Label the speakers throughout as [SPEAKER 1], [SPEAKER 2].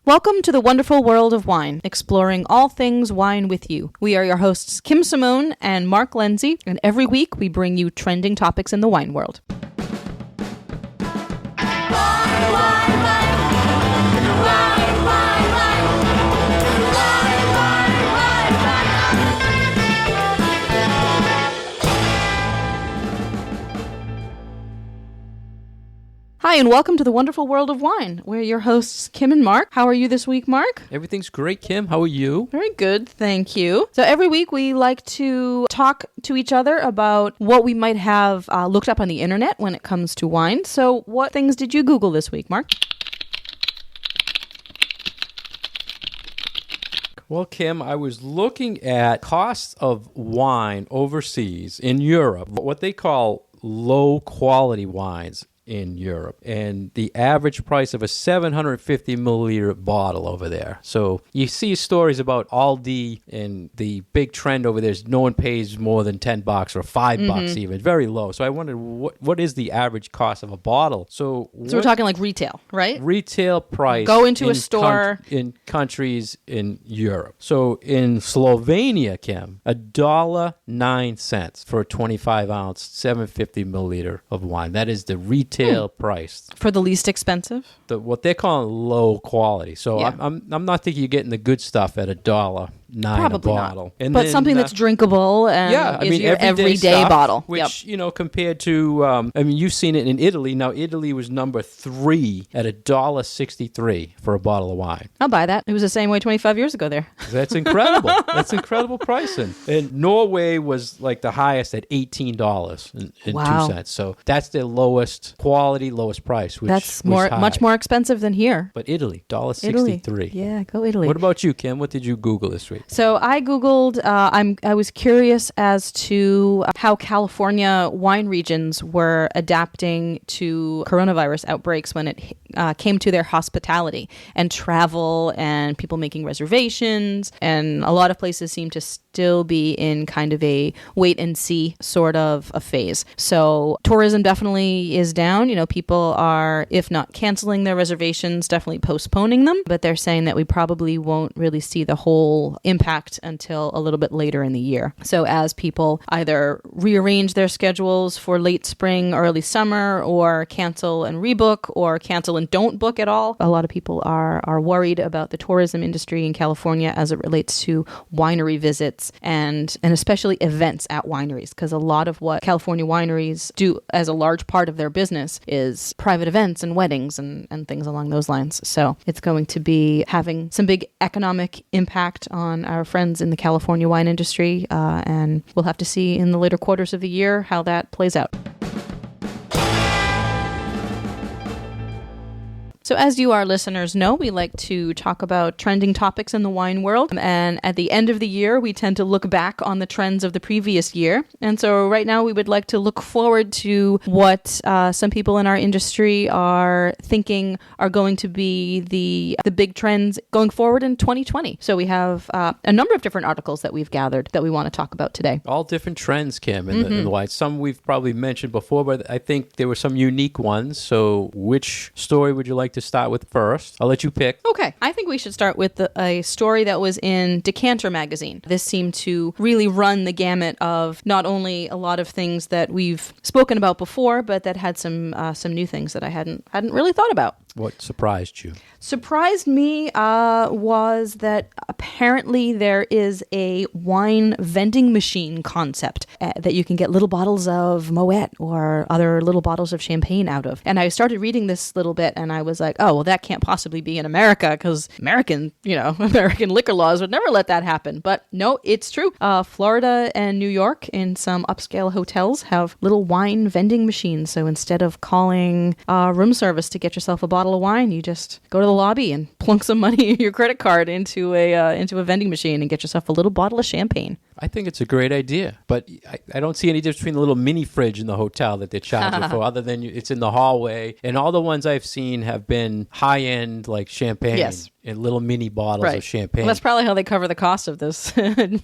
[SPEAKER 1] Welcome to the wonderful world of wine, exploring all things wine with you. We are your hosts, Kim Simone and Mark Lindsay, and every week we bring you trending topics in the wine world. Hi, and welcome to the wonderful world of wine. We're your hosts, Kim and Mark. How are you this week, Mark?
[SPEAKER 2] Everything's great, Kim. How are you?
[SPEAKER 1] Very good, thank you. So every week we like to talk to each other about what we might have looked up on the internet when it comes to wine. So what things did you Google this week, Mark?
[SPEAKER 2] Well, Kim, I was looking at costs of wine overseas in Europe, what they call low-quality wines in Europe, and the average price of a 750 milliliter bottle over there. So you see stories about Aldi, and the big trend over there is no one pays more than $10 or $5 even, very low. So I wondered what is the average cost of a bottle. So
[SPEAKER 1] we're talking like retail, right?
[SPEAKER 2] Retail price.
[SPEAKER 1] Go into a store
[SPEAKER 2] in countries in Europe. So in Slovenia, Kim, $1.09 for a 25 ounce 750 milliliter of wine. That is the retail price
[SPEAKER 1] for the least expensive,
[SPEAKER 2] what they're calling low quality. So yeah. I'm not thinking you're getting the good stuff at $1.09
[SPEAKER 1] Probably
[SPEAKER 2] a bottle.
[SPEAKER 1] Not. And but then, something that's drinkable and is your everyday
[SPEAKER 2] stuff,
[SPEAKER 1] bottle.
[SPEAKER 2] Which, compared to, you've seen it in Italy. Now, Italy was number 3 at $1.63 for a bottle of wine.
[SPEAKER 1] I'll buy that. It was the same way 25 years ago there.
[SPEAKER 2] That's incredible. That's incredible pricing. And Norway was like the highest at $18 and 2 cents. So that's their lowest quality, lowest price, which
[SPEAKER 1] that's
[SPEAKER 2] was high.
[SPEAKER 1] Much more expensive than here.
[SPEAKER 2] But Italy, $1.63.
[SPEAKER 1] Yeah, go Italy.
[SPEAKER 2] What about you, Kim? What did you Google this week?
[SPEAKER 1] So I Googled, I was curious as to how California wine regions were adapting to coronavirus outbreaks when it came to their hospitality and travel and people making reservations. And a lot of places seem to still be in kind of a wait and see sort of a phase. So tourism definitely is down. People are, if not canceling their reservations, definitely postponing them. But they're saying that we probably won't really see the whole impact until a little bit later in the year. So as people either rearrange their schedules for late spring, early summer, or cancel and rebook, or cancel and don't book at all, a lot of people are worried about the tourism industry in California as it relates to winery visits and especially events at wineries, because a lot of what California wineries do as a large part of their business is private events and weddings and things along those lines. So it's going to be having some big economic impact on our friends in the California wine industry, and we'll have to see in the later quarters of the year how that plays out. So as you, our listeners, know, we like to talk about trending topics in the wine world. And at the end of the year, we tend to look back on the trends of the previous year. And so right now, we would like to look forward to what some people in our industry are thinking are going to be the big trends going forward in 2020. So we have a number of different articles that we've gathered that we want to talk about today.
[SPEAKER 2] All different trends, Kim, in the wine. Some we've probably mentioned before, but I think there were some unique ones. So which story would you like to start with first? I'll let you pick.
[SPEAKER 1] Okay. I think we should start with a story that was in Decanter magazine. This seemed to really run the gamut of not only a lot of things that we've spoken about before, but that had some new things that I hadn't really thought about.
[SPEAKER 2] What surprised you?
[SPEAKER 1] Surprised me was that apparently there is a wine vending machine concept that you can get little bottles of Moet or other little bottles of champagne out of. And I started reading this little bit and I was like, oh, well, that can't possibly be in America because American liquor laws would never let that happen. But no, it's true. Florida and New York in some upscale hotels have little wine vending machines. So instead of calling room service to get yourself a bottle of wine, you just go to the lobby and plunk some money, your credit card, into a vending machine and get yourself a little bottle of champagne.
[SPEAKER 2] I think it's a great idea, but I don't see any difference between the little mini fridge in the hotel that they're charging for, other than it's in the hallway. And all the ones I've seen have been high-end, like champagne.
[SPEAKER 1] Yes.
[SPEAKER 2] In little mini bottles of champagne.
[SPEAKER 1] Well, that's probably how they cover the cost of this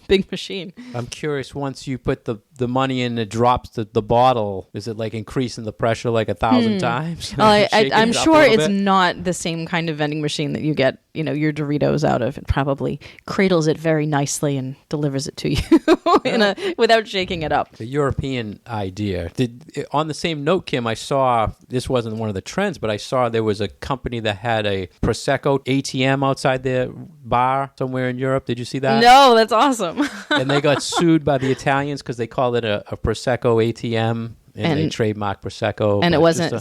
[SPEAKER 1] big machine.
[SPEAKER 2] I'm curious, once you put the money in, it drops the bottle. Is it like increasing the pressure like 1,000 times?
[SPEAKER 1] I'm sure it's not the same kind of vending machine that you get your Doritos out of. It probably cradles it very nicely and delivers it to you without shaking it up.
[SPEAKER 2] The European idea. On the same note, Kim, I saw, this wasn't one of the trends, but I saw there was a company that had a Prosecco ATM outside their bar somewhere in Europe. Did you see that?
[SPEAKER 1] No, that's awesome.
[SPEAKER 2] And they got sued by the Italians because they called it a Prosecco ATM. And they trademarked Prosecco.
[SPEAKER 1] And it wasn't,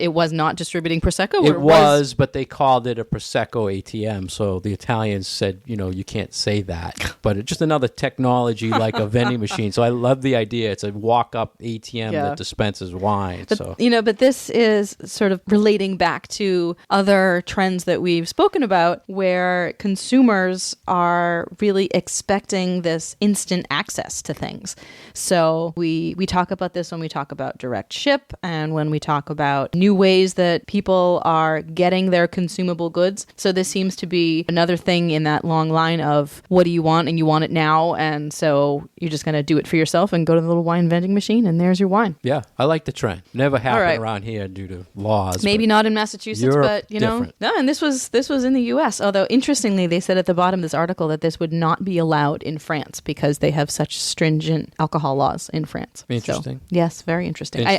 [SPEAKER 1] it was not distributing Prosecco?
[SPEAKER 2] It was, but they called it a Prosecco ATM. So the Italians said, you can't say that. But it's just another technology like a vending machine. So I love the idea. It's a walk-up ATM that dispenses wine.
[SPEAKER 1] But this is sort of relating back to other trends that we've spoken about where consumers are really expecting this instant access to things. So we talk about this when we talk about direct ship and when we talk about new ways that people are getting their consumable goods. So this seems to be another thing in that long line of what do you want and you want it now. And so you're just going to do it for yourself and go to the little wine vending machine and there's your wine.
[SPEAKER 2] Yeah, I like the trend. Never happened around here due to laws.
[SPEAKER 1] Maybe not in Massachusetts,
[SPEAKER 2] Europe,
[SPEAKER 1] but no, and this was in the US. Although interestingly, they said at the bottom of this article that this would not be allowed in France because they have such stringent alcohol laws in France.
[SPEAKER 2] Interesting.
[SPEAKER 1] So, yes, very interesting. I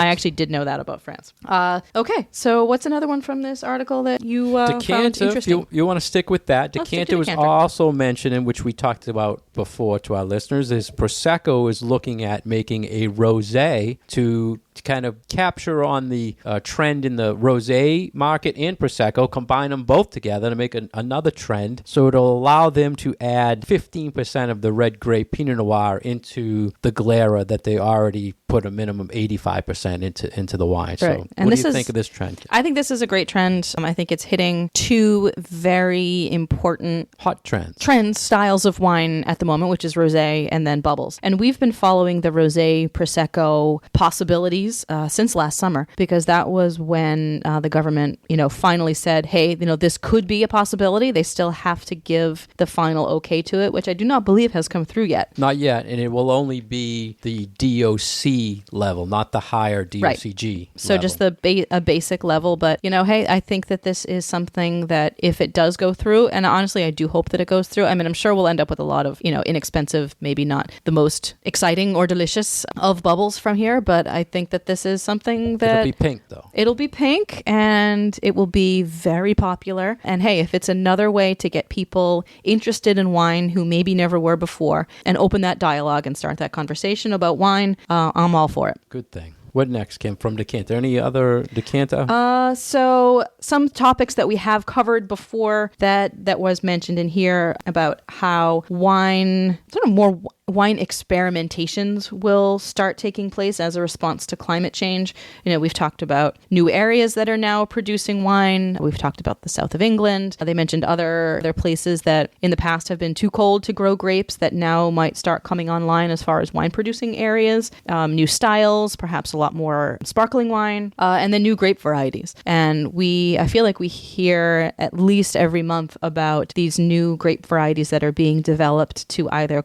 [SPEAKER 1] actually did know that about France. Okay, so what's another one from this article that you found interesting?
[SPEAKER 2] You want to stick with that. Decanter was also mentioned, in which we talked about before to our listeners, is Prosecco is looking at making a rosé to kind of capture on the trend in the rosé market and Prosecco, combine them both together to make another trend. So it'll allow them to add 15% of the red grape Pinot Noir into the Glera that they already put a minimum 85% into the wine. Right. So what do you think of this trend?
[SPEAKER 1] I think this is a great trend. I think it's hitting two very important
[SPEAKER 2] hot trends,
[SPEAKER 1] styles of wine at the moment, which is rosé and then bubbles. And we've been following the rosé Prosecco possibilities since last summer, because that was when the government, finally said, hey, this could be a possibility. They still have to give the final okay to it, which I do not believe has come through yet.
[SPEAKER 2] Not yet, and it will only be the DOC level, not the higher DOCG level.
[SPEAKER 1] So just a basic level, but hey, I think that this is something that if it does go through, and honestly, I do hope that it goes through. I mean, I'm sure we'll end up with a lot of, inexpensive, maybe not the most exciting or delicious of bubbles from here, but I think that this is something that...
[SPEAKER 2] It'll be pink, though.
[SPEAKER 1] It'll be pink, and it will be very popular. And hey, if it's another way to get people interested in wine who maybe never were before and open that dialogue and start that conversation about wine, I'm all for it.
[SPEAKER 2] Good thing. What next, Kim, from Decanter? Any other Decanter?
[SPEAKER 1] So some topics that we have covered before that was mentioned in here about how wine, sort of more wine experimentations will start taking place as a response to climate change. We've talked about new areas that are now producing wine. We've talked about the south of England. They mentioned other places that in the past have been too cold to grow grapes that now might start coming online as far as wine producing areas. New styles, perhaps a lot more sparkling wine, and then new grape varieties. And I feel like we hear at least every month about these new grape varieties that are being developed to either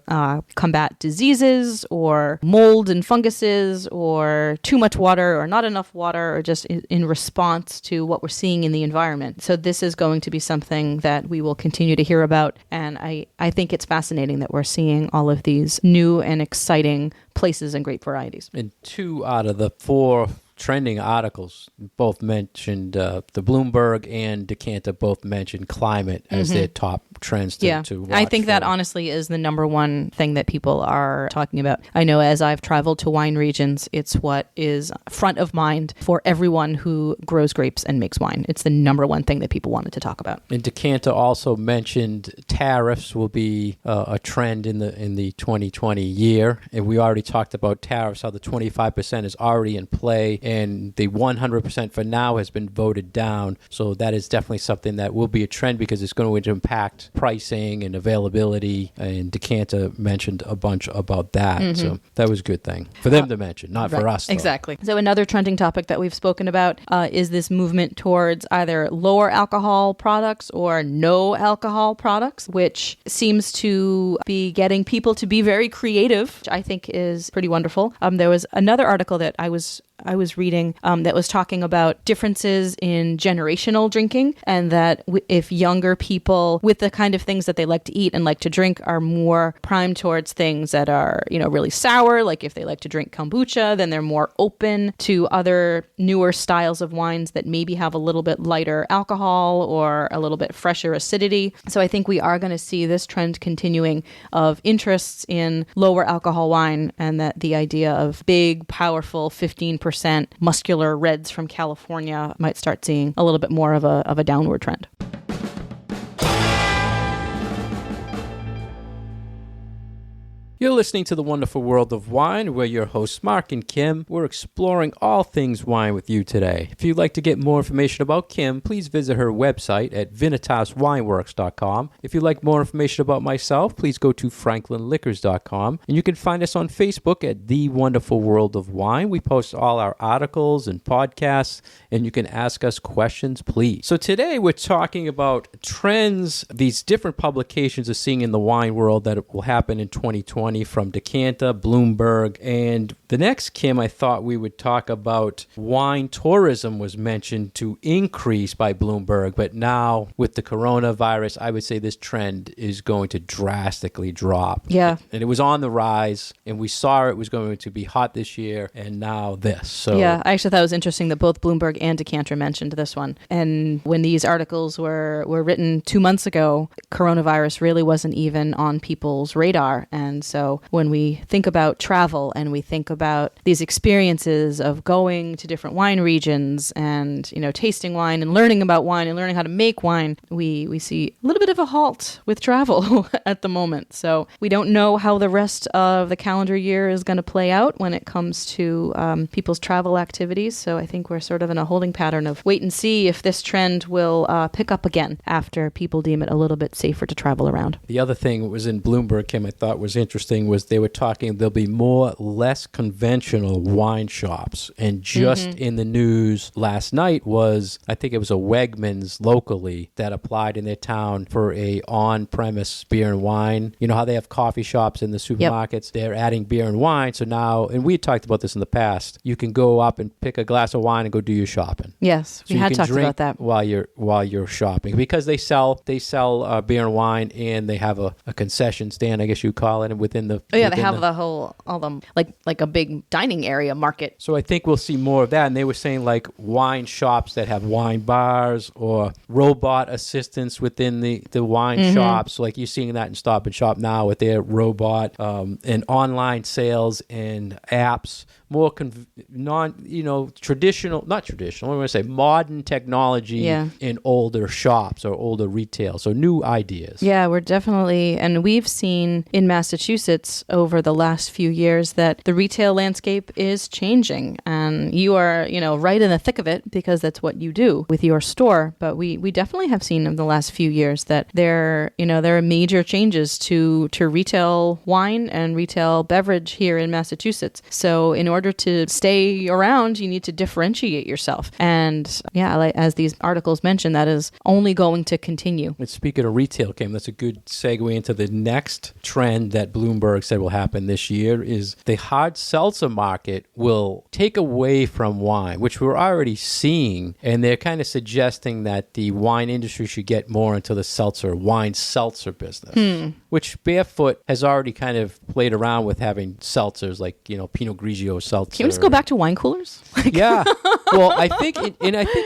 [SPEAKER 1] combat diseases or mold and funguses or too much water or not enough water, or just in response to what we're seeing in the environment. So this is going to be something that we will continue to hear about. And I think it's fascinating that we're seeing all of these new and exciting places and grape varieties.
[SPEAKER 2] And 2 out of the 4 trending articles both mentioned the Bloomberg and Decanter both mentioned climate as their top trends to watch.
[SPEAKER 1] I think that honestly is the number one thing that people are talking about. I know as I've traveled to wine regions, it's what is front of mind for everyone who grows grapes and makes wine. It's the number one thing that people wanted to talk about.
[SPEAKER 2] And Decanter also mentioned tariffs will be a trend in the 2020 year. And we already talked about tariffs, how the 25% is already in play. And the 100% for now has been voted down. So that is definitely something that will be a trend because it's going to impact pricing and availability. And Decanter mentioned a bunch about that. So that was a good thing for them to mention, not for us, though.
[SPEAKER 1] Exactly. So another trending topic that we've spoken about is this movement towards either lower alcohol products or no alcohol products, which seems to be getting people to be very creative, which I think is pretty wonderful. There was another article that I was I was reading that was talking about differences in generational drinking, and that if younger people with the kind of things that they like to eat and like to drink are more primed towards things that are, really sour, like if they like to drink kombucha, then they're more open to other newer styles of wines that maybe have a little bit lighter alcohol or a little bit fresher acidity. So I think we are going to see this trend continuing of interests in lower alcohol wine, and that the idea of big, powerful 15% muscular reds from California might start seeing a little bit more of a downward trend.
[SPEAKER 2] You're listening to The Wonderful World of Wine. We're your hosts, Mark and Kim. We're exploring all things wine with you today. If you'd like to get more information about Kim, please visit her website at vinitaswineworks.com. If you'd like more information about myself, please go to franklinliquors.com. And you can find us on Facebook at The Wonderful World of Wine. We post all our articles and podcasts, and you can ask us questions, please. So today we're talking about trends these different publications are seeing in the wine world that will happen in 2020. From Decanter, Bloomberg, and the next, Kim, I thought we would talk about wine tourism was mentioned to increase by Bloomberg, but now with the coronavirus, I would say this trend is going to drastically drop.
[SPEAKER 1] Yeah.
[SPEAKER 2] And it was on the rise, and we saw it was going to be hot this year, and now this. So
[SPEAKER 1] yeah, I actually thought it was interesting that both Bloomberg and Decanter mentioned this one. And when these articles were written 2 months ago, coronavirus really wasn't even on people's radar. And so when we think about travel and we think about these experiences of going to different wine regions and, tasting wine and learning about wine and learning how to make wine, we see a little bit of a halt with travel at the moment. So we don't know how the rest of the calendar year is going to play out when it comes to people's travel activities. So I think we're sort of in a holding pattern of wait and see if this trend will pick up again after people deem it a little bit safer to travel around.
[SPEAKER 2] The other thing that was in Bloomberg, Kim, I thought was interesting was they were talking there'll be less conventional wine shops. And just in the news last night was, I think it was a Wegmans locally that applied in their town for a on-premise beer and wine. You know how they have coffee shops in the supermarkets? Yep. They're adding beer and wine. So now, and we talked about this in the past, you can go up and pick a glass of wine and go do your shopping.
[SPEAKER 1] Yes, we had talked about that.
[SPEAKER 2] While you're shopping, because they sell beer and wine, and they have a concession stand, I guess you call it, and within the
[SPEAKER 1] they have all the like a big dining area market.
[SPEAKER 2] So I think we'll see more of that. And they were saying like wine shops that have wine bars or robot assistants within the wine shops. Like you're seeing that in Stop and Shop now with their robot and online sales and apps. More traditional, not traditional, I want to say modern technology in older shops or older retail. So new ideas.
[SPEAKER 1] Yeah, we're definitely, and we've seen in Massachusetts over the last few years that the retail landscape is changing. And you are, right in the thick of it because that's what you do with your store. But we definitely have seen in the last few years that there are major changes to retail wine and retail beverage here in Massachusetts. So in order to stay around, you need to differentiate yourself. And as these articles mention, that is only going to continue.
[SPEAKER 2] And speaking of retail, Kim, that's a good segue into the next trend that Bloomberg said will happen this year is the hard seltzer market will take away from wine, which we're already seeing. And they're kind of suggesting that the wine industry should get more into the wine seltzer business, which Barefoot has already kind of played around with having seltzers like, Pinot Grigio seltzer.
[SPEAKER 1] Can we just go back to wine coolers?
[SPEAKER 2] Yeah. Well, I think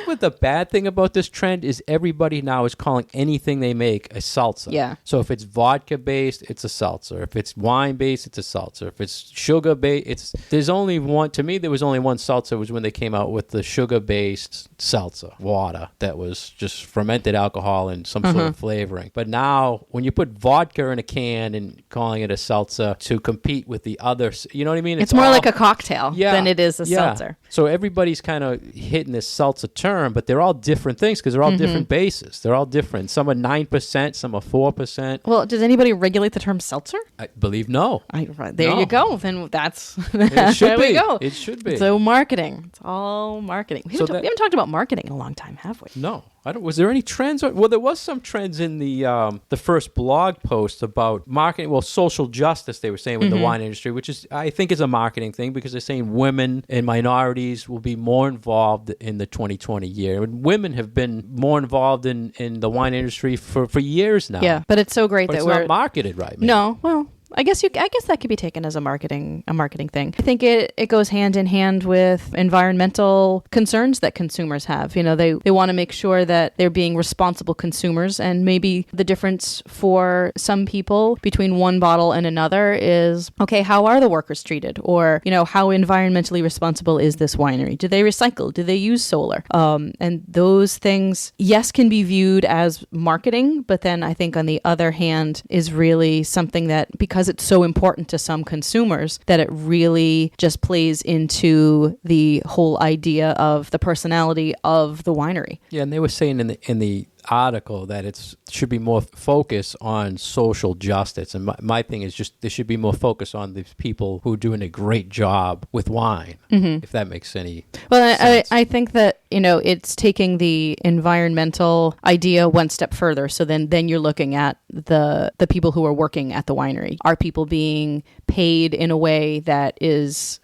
[SPEAKER 2] what the bad thing about this trend is everybody now is calling anything they make a seltzer.
[SPEAKER 1] Yeah.
[SPEAKER 2] So if it's vodka based, it's a seltzer. If it's wine based, it's a seltzer. If it's sugar based, there's only one. To me, there was only one seltzer. Was when they came out with the sugar based seltzer water that was just fermented alcohol and some sort of flavoring. But now, when you put vodka in a can and calling it a seltzer to compete with the others, you know what I mean?
[SPEAKER 1] It's more like a cocktail than it is a seltzer.
[SPEAKER 2] So everybody's kind of hitting this seltzer term, but they're all different things because they're all different bases. They're all different. Some are 9%, some are 4%.
[SPEAKER 1] Well, does anybody regulate the term seltzer?
[SPEAKER 2] I believe no.
[SPEAKER 1] There you go. Then that's
[SPEAKER 2] it should
[SPEAKER 1] there
[SPEAKER 2] be.
[SPEAKER 1] we go.
[SPEAKER 2] It should be.
[SPEAKER 1] So marketing. It's all marketing. We haven't talked about marketing in a long time, have we?
[SPEAKER 2] No. Was there any trends? Well, there was some trends in the first blog post about marketing. Well, social justice, they were saying, with the wine industry, which is, I think, is a marketing thing, because they're saying women and minorities will be more involved in the 2020 year. And women have been more involved in the wine industry for years now.
[SPEAKER 1] Yeah, but it's so great
[SPEAKER 2] But
[SPEAKER 1] that
[SPEAKER 2] it's
[SPEAKER 1] we're
[SPEAKER 2] not marketed right. Maybe.
[SPEAKER 1] No, well, I guess that could be taken as a marketing thing. I think it goes hand in hand with environmental concerns that consumers have. You know, they want to make sure that they're being responsible consumers, and maybe the difference for some people between one bottle and another is, okay, how are the workers treated? Or, you know, how environmentally responsible is this winery? Do they recycle? Do they use solar? And those things, yes, can be viewed as marketing, but then I think on the other hand is really something that, because it's so important to some consumers, that it really just plays into the whole idea of the personality of the winery.
[SPEAKER 2] Yeah, and they were saying in the article that it should be more focus on social justice, and my thing is just there should be more focus on these people who are doing a great job with wine, if that makes any sense.
[SPEAKER 1] I think that, you know, it's taking the environmental idea one step further. So then you're looking at the people who are working at the winery. Are people being paid in a way that is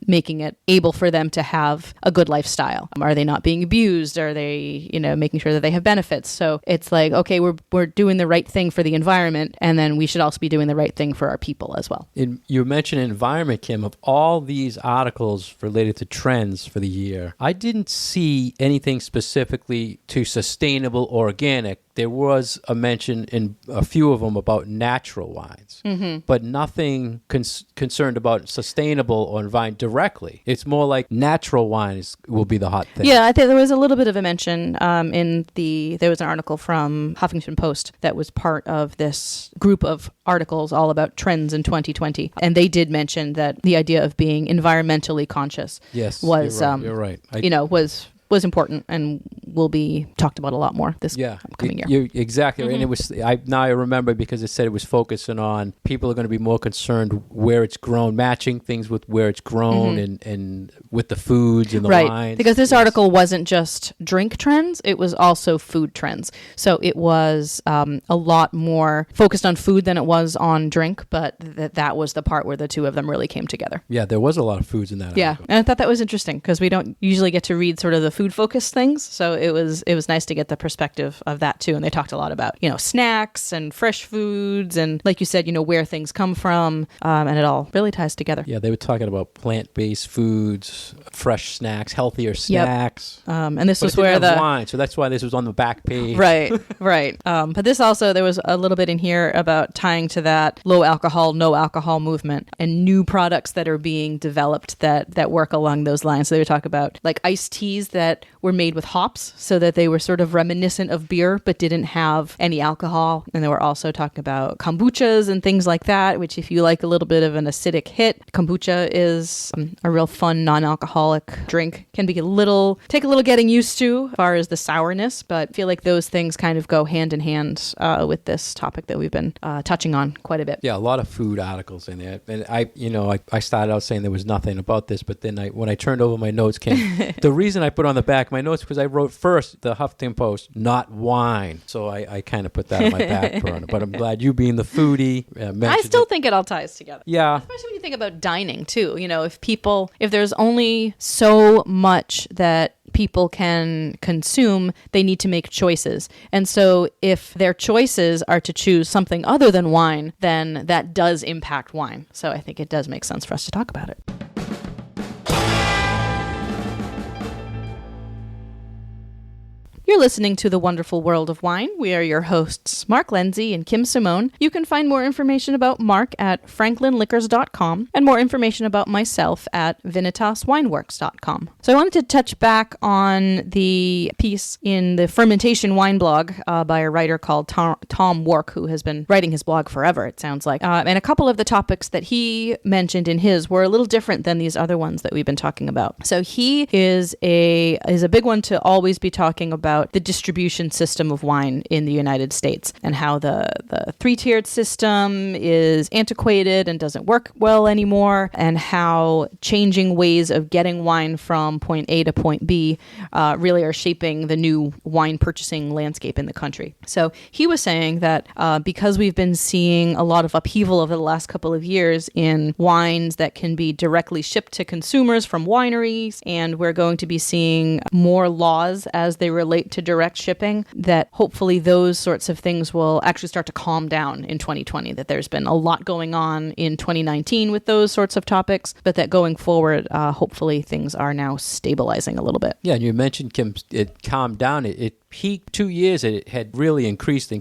[SPEAKER 1] making it able for them to have a good lifestyle? Are they not being abused? Are they, you know, making sure that they have benefits? So it's like, okay, we're doing the right thing for the environment, and then we should also be doing the right thing for our people as well.
[SPEAKER 2] You mentioned environment, Kim. Of all these articles related to trends for the year, I didn't see anything specifically to sustainable or organic. There was a mention in a few of them about natural wines, but nothing concerned about sustainable or environment directly. It's more like natural wines will be the hot thing.
[SPEAKER 1] Yeah, I think there was a little bit of a mention there was an article from Huffington Post that was part of this group of articles all about trends in 2020. And they did mention that the idea of being environmentally conscious was,
[SPEAKER 2] you're right.
[SPEAKER 1] was important and will be talked about a lot more this coming year.
[SPEAKER 2] You're exactly right. And it was, I remember, because it said it was focusing on people are going to be more concerned where it's grown, matching things with where it's grown and with the foods and the wines.
[SPEAKER 1] Because this article wasn't just drink trends, it was also food trends. So it was a lot more focused on food than it was on drink, but that was the part where the two of them really came together.
[SPEAKER 2] Yeah, there was a lot of foods in that article.
[SPEAKER 1] And I thought that was interesting because we don't usually get to read sort of the food focused things. So it was nice to get the perspective of that too. And they talked a lot about, you know, snacks and fresh foods and, like you said, you know, where things come from. And it all really ties together.
[SPEAKER 2] Yeah, they were talking about plant-based foods, fresh snacks, healthier snacks.
[SPEAKER 1] And this was where the
[SPEAKER 2] wine, so that's why this was on the back page.
[SPEAKER 1] Right. But this also, there was a little bit in here about tying to that low alcohol, no alcohol movement and new products that are being developed that work along those lines. So they would talk about like iced teas that were made with hops so that they were sort of reminiscent of beer but didn't have any alcohol. And they were also talking about kombuchas and things like that, which if you like a little bit of an acidic hit, kombucha is a real fun non-alcoholic drink. Can be take a little getting used to as far as the sourness, but I feel like those things kind of go hand in hand with this topic that we've been touching on quite a bit.
[SPEAKER 2] Yeah, a lot of food articles in there. And I started out saying there was nothing about this, but then when I turned over my notes, the reason I put on the back of my notes because I wrote first the Huffington Post, not wine. So I kind of put that on my back burner. But I'm glad you being the foodie
[SPEAKER 1] I still think it all ties together.
[SPEAKER 2] Yeah.
[SPEAKER 1] Especially when you think about dining too. You know, if there's only so much that people can consume, they need to make choices. And so if their choices are to choose something other than wine, then that does impact wine. So I think it does make sense for us to talk about it. You're listening to The Wonderful World of Wine. We are your hosts, Mark Lindsay and Kim Simone. You can find more information about Mark at franklinliquors.com and more information about myself at vinitaswineworks.com. So I wanted to touch back on the piece in the fermentation wine blog by a writer called Tom Wark, who has been writing his blog forever, it sounds like. And a couple of the topics that he mentioned in his were a little different than these other ones that we've been talking about. So he is a big one to always be talking about about the distribution system of wine in the United States and how the three-tiered system is antiquated and doesn't work well anymore, and how changing ways of getting wine from point A to point B really are shaping the new wine purchasing landscape in the country. So he was saying that because we've been seeing a lot of upheaval over the last couple of years in wines that can be directly shipped to consumers from wineries, and we're going to be seeing more laws as they relate to direct shipping, that hopefully those sorts of things will actually start to calm down in 2020, that there's been a lot going on in 2019 with those sorts of topics, but that going forward, hopefully things are now stabilizing a little bit.
[SPEAKER 2] Yeah, and you mentioned, Kim, it calmed down. It peaked 2 years. It had really increased.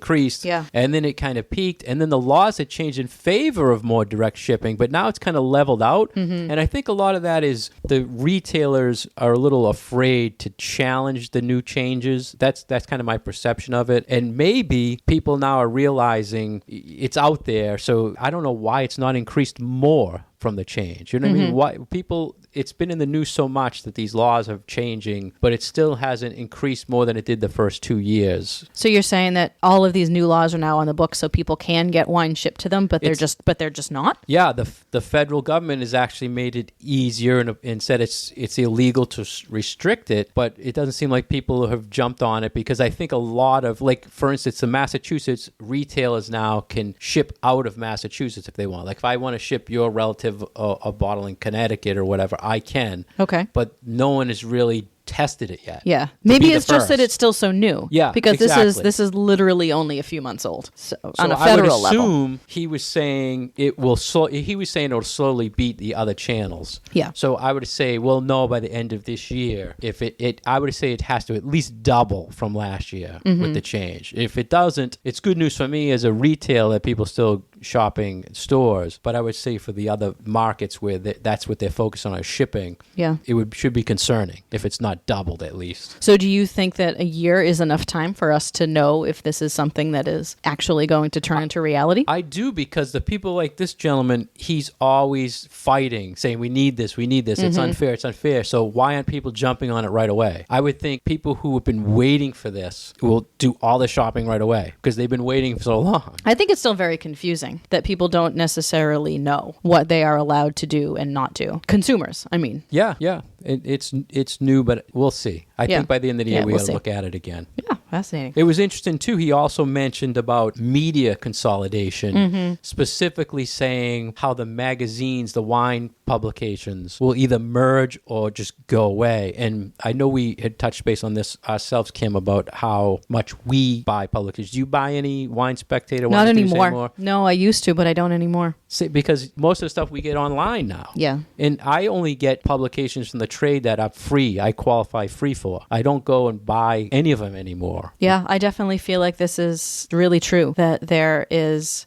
[SPEAKER 1] Yeah.
[SPEAKER 2] And then it kind of peaked. And then the laws had changed in favor of more direct shipping, but now it's kind of leveled out. Mm-hmm. And I think a lot of that is the retailers are a little afraid to challenge the new changes. That's kind of my perception of it. And maybe people now are realizing it's out there. So I don't know why it's not increased more from the change. You know what I mean? Why people, it's been in the news so much that these laws are changing, but it still hasn't increased more than it did the first 2 years.
[SPEAKER 1] So you're saying that all of these new laws are now on the books so people can get wine shipped to them, but they're just not?
[SPEAKER 2] Yeah, the federal government has actually made it easier and said it's illegal to restrict it, but it doesn't seem like people have jumped on it, because I think a lot of, like, for instance, the Massachusetts retailers now can ship out of Massachusetts if they want. Like if I want to ship your relative a bottle in Connecticut or whatever, I can.
[SPEAKER 1] Okay.
[SPEAKER 2] But no one has really tested it yet.
[SPEAKER 1] Yeah. Maybe it's just that it's still so new.
[SPEAKER 2] Yeah,
[SPEAKER 1] because
[SPEAKER 2] exactly.
[SPEAKER 1] this is literally only a few months old. So on a federal level.
[SPEAKER 2] I would assume he was saying it will slowly beat the other channels.
[SPEAKER 1] Yeah.
[SPEAKER 2] So I would say we'll know by the end of this year if I would say it has to at least double from last year with the change. If it doesn't, it's good news for me as a retailer that people still shopping in stores, but I would say for the other markets where that's what they're focused on is shipping, should be concerning if it's not doubled at least.
[SPEAKER 1] So do you think that a year is enough time for us to know if this is something that is actually going to turn into reality?
[SPEAKER 2] I do, because the people like this gentleman, he's always fighting, saying we need this, it's unfair. So why aren't people jumping on it right away? I would think people who have been waiting for this will do all the shopping right away because they've been waiting for so long.
[SPEAKER 1] I think it's still very confusing that people don't necessarily know what they are allowed to do and not do. Consumers, I mean.
[SPEAKER 2] Yeah. It's new, but we'll see. I think by the end of the year, we got to look at it again.
[SPEAKER 1] Yeah, fascinating.
[SPEAKER 2] It was interesting, too. He also mentioned about media consolidation, specifically saying how the magazines, the wine publications, will either merge or just go away. And I know we had touched base on this ourselves, Kim, about how much we buy publications. Do you buy any Wine Spectator?
[SPEAKER 1] Not anymore. No, I used to, but I don't anymore.
[SPEAKER 2] Because most of the stuff we get online now.
[SPEAKER 1] Yeah.
[SPEAKER 2] And I only get publications from the trade that are free. I qualify free for. I don't go and buy any of them anymore.
[SPEAKER 1] Yeah, I definitely feel like this is really true, that there's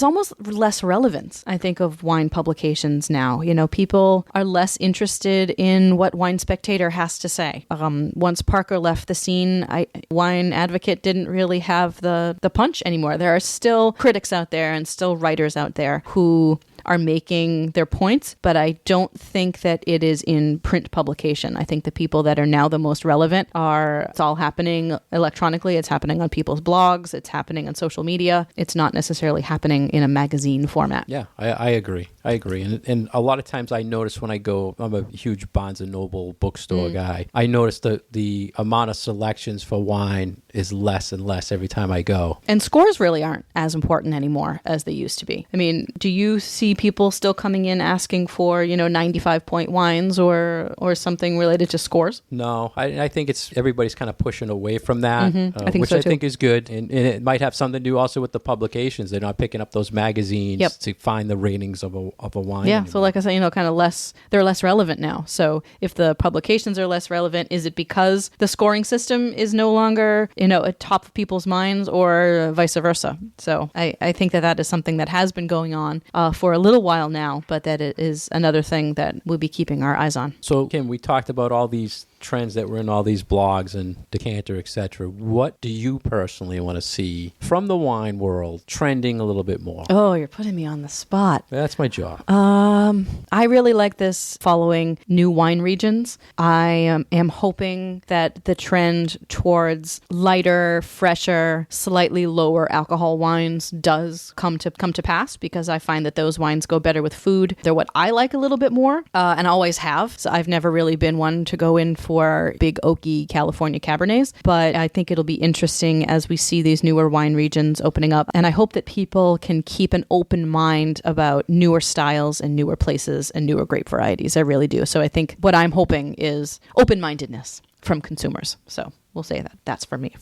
[SPEAKER 1] almost less relevance, I think, of wine publications now. You know, people are less interested in what Wine Spectator has to say. Once Parker left the scene, Wine Advocate didn't really have the punch anymore. There are still critics out there and still writers out there who are making their points, but I don't think that it is in print publication. I think the people that are now the most relevant it's all happening electronically. It's happening on people's blogs. It's happening on social media. It's not necessarily happening in a magazine format.
[SPEAKER 2] Yeah, I agree. And a lot of times I notice when I go, I'm a huge Barnes & Noble bookstore guy. I notice the amount of selections for wine is less and less every time I go.
[SPEAKER 1] And scores really aren't as important anymore as they used to be. I mean, do you see people still coming in asking for, 95-point wines or something related to scores?
[SPEAKER 2] No, I think everybody's kind of pushing away from that,
[SPEAKER 1] I think
[SPEAKER 2] which
[SPEAKER 1] so
[SPEAKER 2] I
[SPEAKER 1] too.
[SPEAKER 2] think is good. And it might have something to do also with the publications. They're not picking up those magazines to find the ratings of a wine.
[SPEAKER 1] Yeah,
[SPEAKER 2] anymore.
[SPEAKER 1] so like I said, kind of they're less relevant now. So if the publications are less relevant, is it because the scoring system is no longer, at top of people's minds, or vice versa? So I think that is something that has been going on for a little while now, but that it is another thing that we'll be keeping our eyes on.
[SPEAKER 2] So, Kim, we talked about all these trends that were in all these blogs and Decanter, etc. What do you personally want to see from the wine world trending a little bit more?
[SPEAKER 1] Oh, you're putting me on the spot.
[SPEAKER 2] That's my job.
[SPEAKER 1] I really like this following new wine regions. I am hoping that the trend towards lighter, fresher, slightly lower alcohol wines does come to pass, because I find that those wines go better with food. They're what I like a little bit more, and always have. So I've never really been one to go in for big oaky California Cabernets, but I think it'll be interesting as we see these newer wine regions opening up. And I hope that people can keep an open mind about newer styles and newer places and newer grape varieties. I really do. So I think what I'm hoping is open-mindedness from consumers. So we'll say that's for me.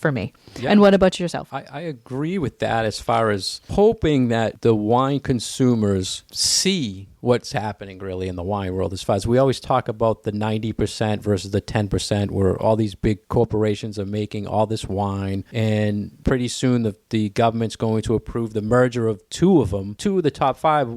[SPEAKER 1] Yeah. And what about yourself?
[SPEAKER 2] I agree with that, as far as hoping that the wine consumers see what's happening really in the wine world. As far as we always talk about the 90% versus the 10%, where all these big corporations are making all this wine, and pretty soon the government's going to approve the merger of two of them. Two of the top five,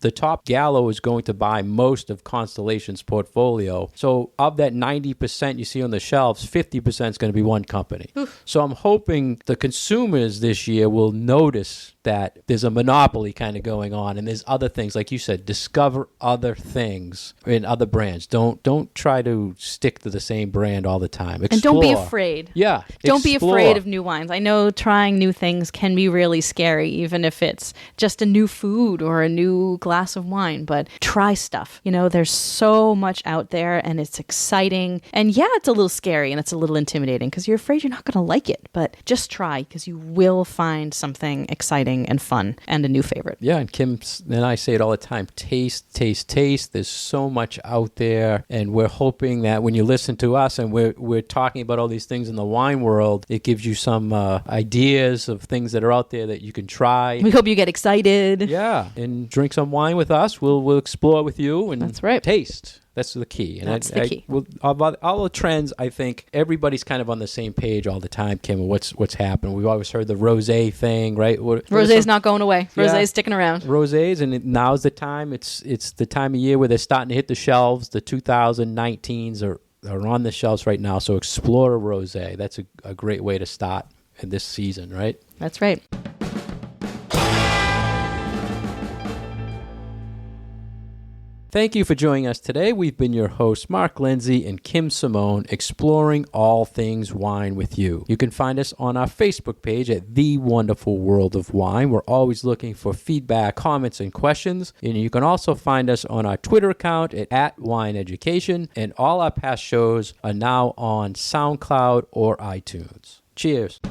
[SPEAKER 2] the top Gallo is going to buy most of Constellation's portfolio. So of that 90% you see on the shelves, 50% is going to be one company. Oof. So I'm hoping the consumers this year will notice that there's a monopoly kind of going on, and there's other things, like you said, discover other things in other brands. Don't try to stick to the same brand all the time. Explore.
[SPEAKER 1] And don't be afraid.
[SPEAKER 2] Yeah.
[SPEAKER 1] Don't be afraid of new wines. I know trying new things can be really scary, even if it's just a new food or a new glass of wine, but try stuff. There's so much out there, and it's exciting. And yeah, it's a little scary and it's a little intimidating because you're afraid you're not going to like it, but just try, because you will find something exciting and fun and a new favorite.
[SPEAKER 2] Yeah, and Kim and I say it all the time, taste. There's so much out there, and we're hoping that when you listen to us and we're talking about all these things in the wine world, it gives you some ideas of things that are out there that you can try.
[SPEAKER 1] We hope you get excited.
[SPEAKER 2] Yeah, and drink some wine with us. We'll explore with you and
[SPEAKER 1] that's right.
[SPEAKER 2] Taste. That's the key. And
[SPEAKER 1] that's the key.
[SPEAKER 2] About all the trends, I think everybody's kind of on the same page all the time, Kim, what's happening. We've always heard the rosé thing, right?
[SPEAKER 1] Rosé's not going away. Rosé's sticking around.
[SPEAKER 2] Rosés, and now's the time. It's the time of year where they're starting to hit the shelves. The 2019s are on the shelves right now, so explore a rosé. That's a great way to start in this season, right?
[SPEAKER 1] That's right.
[SPEAKER 2] Thank you for joining us today. We've been your hosts, Mark Lindsay and Kim Simone, exploring all things wine with you. You can find us on our Facebook page at The Wonderful World of Wine. We're always looking for feedback, comments, and questions. And you can also find us on our Twitter account at Wine Education. And all our past shows are now on SoundCloud or iTunes. Cheers.